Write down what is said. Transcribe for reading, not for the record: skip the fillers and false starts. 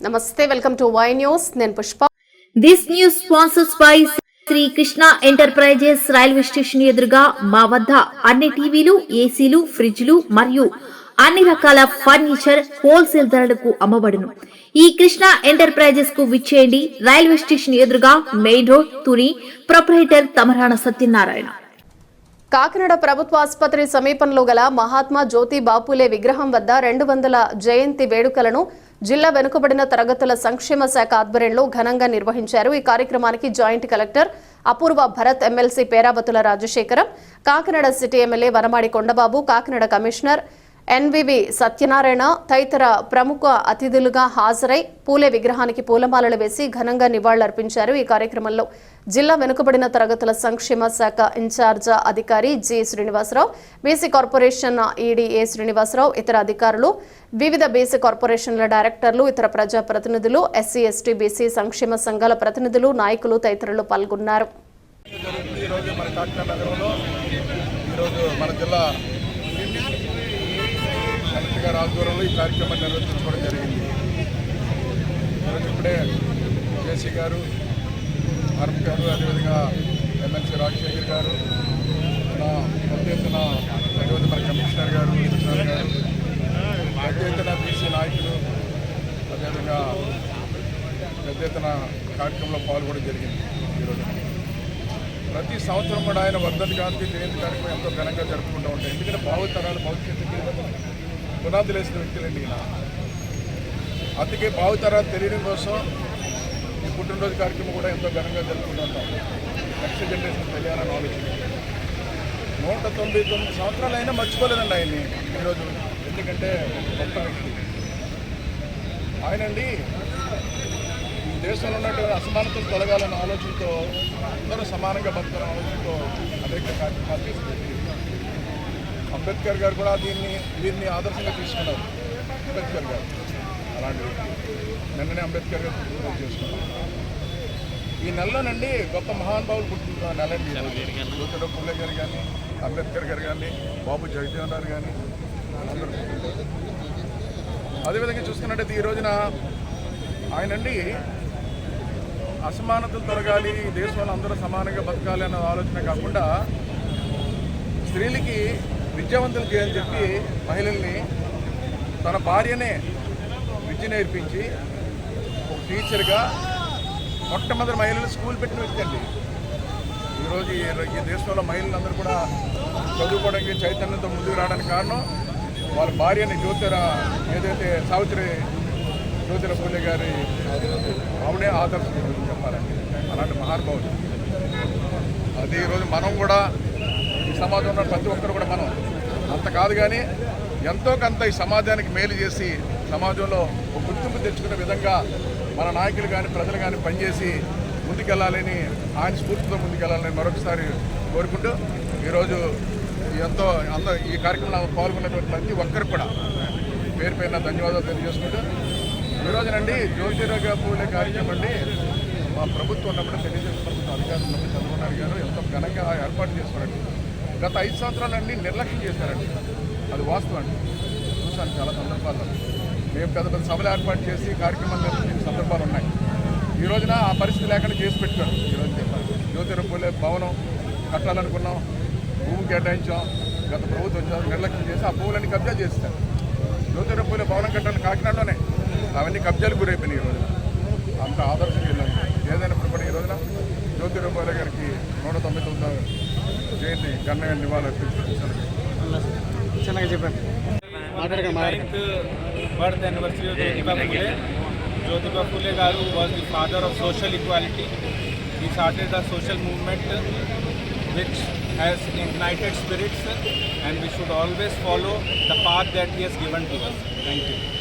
నమస్తే, welcome to Y news. నేను Pushpa. This news sponsors by Shri Krishna enterprises. Railway station ఎదురుగా మా వద్ద అన్ని టీవీలు, ఏసీలు, ఫ్రిడ్జ్లు మరియు అన్ని రకాల ఫర్నిచర్ హోల్సేల్ ధరలకు అమ్మబడును. ఈ కృష్ణ ఎంటర్ప్రైజెస్ కు విచ్చేయండి. రైల్వే స్టేషన్ ఎదురుగా, main road, Tuni. Proprietor Tamarana Satyanarayana. Kakinada ప్రభుత్వ ఆసుపత్రి సమీపంలో గల మహాత్మా జ్యోతి బాపులే విగ్రహం వద్ద 200వ జయంతి వేడుకలను జిల్లా వెనుకబడిన తరగతుల సంక్షేమ శాఖ ఆధ్వర్యంలో ఘనంగా నిర్వహించారు. ఈ కార్యక్రమానికి joint collector Apoorva Bharat, MLC Perabathula Rajasekharam, Kakinada city MLA Vanamadi Kondababu, Kakinada commissioner NVV Satyanarayana తదితర ప్రముఖ అతిథులుగా హాజరై పూలే విగ్రహానికి పూలమాలలు వేసి ఘనంగా నివాళులర్పించారు. ఈ కార్యక్రమంలో జిల్లా వెనుకబడిన తరగతుల సంక్షేమ శాఖ ఇన్ఛార్జ్ అధికారి G Srinivasarao, BC corporation ED A Srinivasarao, ఇతర అధికారులు, వివిధ బీసీ కార్పొరేషన్ల డైరెక్టర్లు, ఇతర ప్రజాప్రతినిధులు, ఎస్సీ, ఎస్టీ, బీసీ సంక్షేమ సంఘాల ప్రతినిధులు, నాయకులు తదితరులు పాల్గొన్నారు. గారి ఆధ్వర్యంలో ఈ కార్యక్రమాన్ని నిర్వహించుకోవడం జరిగింది. ఈరోజు ఇప్పుడే జేసీ గారు, ఆర్ఎం గారు, అదేవిధంగా ఎమ్మెల్సీ రాజశేఖర్ గారు, పెద్ద ఎత్తున అదేవిధంగా మన కమిషనర్ గారు, కృష్ణ గారు, పెద్ద ఎత్తున బీసీ నాయకులు, అదేవిధంగా పెద్ద ఎత్తున కార్యక్రమంలో పాల్గొనడం జరిగింది. ఈరోజు ప్రతి సంవత్సరం కూడా ఆయన వర్ధంతి గాంధీ జయంతి కార్యక్రమం ఎంతో ఘనంగా జరుపుకుంటూ ఉంటాయి. ఎందుకంటే భావితరాలు భవిష్యత్తుకి పునాదులు వేసిన వ్యక్తులండి ఈయన. అందుకే భావితరాలు తెలియడం కోసం ఈ పుట్టినరోజు కార్యక్రమం కూడా ఎంతో ఘనంగా జరుపుకుంటూ ఉంటాం. నెక్స్ట్ జనరేషన్ తెలియాలని ఆలోచన. 199 సంవత్సరాలు అయినా మర్చిపోలేదండి ఆయన్ని ఈరోజు. ఎందుకంటే గొప్ప వ్యక్తి ఆయనండి. ఈ దేశంలో ఉన్నటువంటి అసమానతలు తొలగాలన్న ఆలోచనతో, అందరూ సమానంగా బతకాలన్న ఆలోచనతో అనేక కార్యక్రమాలు చేస్తుంది. అంబేద్కర్ గారు కూడా దీన్ని ఆదర్శంగా తీసుకున్నారు. అంబేద్కర్ గారు అలాంటి నిన్ననే అంబేద్కర్ గారు చేసుకున్నారు. ఈ నెలలోనండి గొప్ప మహానుభావులు పుట్టిన నెలండి. జ్యోతిరావు పూలే గారు కానీ, అంబేద్కర్ గారు కానీ, బాబు జగజీవన్ గారు కానీ అందరూ పుట్టింటారు. అదేవిధంగా చూసుకున్నట్టయితే ఈ రోజున ఆయనండి అసమానతలు తొలగాలి, ఈ దేశంలో అందరూ సమానంగా బతకాలి అన్న ఆలోచన కాకుండా స్త్రీలకి విద్యావంతులు చేయాలని చెప్పి మహిళల్ని, తన భార్యనే విద్య నేర్పించి ఒక టీచర్గా మొట్టమొదటి మహిళలు స్కూల్ పెట్టిన వ్యక్తి అండి. ఈరోజు ఈ దేశంలో మహిళలందరూ కూడా చదువుకోవడానికి చైతన్యంతో ముందుకు రావడానికి కారణం వాళ్ళ భార్యని ఏదైతే జ్యోతిరావు పూలే గారి ఆవిడే ఆదర్శం చెప్పాలండి. అలాంటి మహానుభావులు. అది ఈరోజు మనం కూడా ఈ సమాజంలో ప్రతి ఒక్కరు కూడా మనం అంత కాదు కానీ ఎంతో కొంత ఈ సమాజానికి మేలు చేసి సమాజంలో ఒక గుర్తింపు తెచ్చుకునే విధంగా మన నాయకులు కానీ ప్రజలు కానీ పనిచేసి ముందుకెళ్ళాలని, ఆయన స్ఫూర్తితో ముందుకెళ్ళాలని మరొకసారి కోరుకుంటూ ఈరోజు ఈ కార్యక్రమంలో పాల్గొన్నటువంటి ప్రతి ఒక్కరికి కూడా పేరు పేరున ధన్యవాదాలు తెలియజేసుకుంటూ ఈరోజునండి జ్యోతిరావు పూలే కార్యక్రమం అండి మా ప్రభుత్వం ఉన్నప్పుడు, తెలుగుదేశం ప్రభుత్వం అధికారులు ఉన్నప్పుడు చంద్రబాబు నాయుడు గారు ఎంతో ఘనంగా ఏర్పాటు చేస్తున్నారండి. గత 5 సంవత్సరాలన్నీ నిర్లక్ష్యం చేశారండి. అది వాస్తవం అండి. చూశాను చాలా సందర్భాల్లో. మేము పెద్ద సభలు ఏర్పాటు చేసి కార్యక్రమాలు నిర్వహించిన సందర్భాలు ఉన్నాయి. ఈ రోజున ఆ పరిస్థితి లేకుండా చేసి పెట్టారు. ఈరోజు చెప్పారు జ్యోతిరావు పూలే భవనం కట్టాలనుకున్నాం, భూమి కేటాయించాం. గత ప్రభుత్వం వచ్చారు, నిర్లక్ష్యం చేసి ఆ భూములన్నీ కబ్జా చేస్తారు. జ్యోతిరావు పూలే భవనం కట్టాలని కాకినాడలోనే అవన్నీ కబ్జాలు గురైపోయినాయి. ఈ రోజున అంత ఆదర్శంగా వెళ్ళాలి. ఏదైనప్పుడు కూడా ఈ రోజున జ్యోతిరావు పూలే గారికి 199వ జయంతి ఘనంగా నివాళులు అర్పించారు. Birth anniversary of Jyotiba Phule. Jyotiba Phule గారు was the father of social equality. He started the social movement which has ignited spirits, and we should always follow the path that he has given to us. Thank you.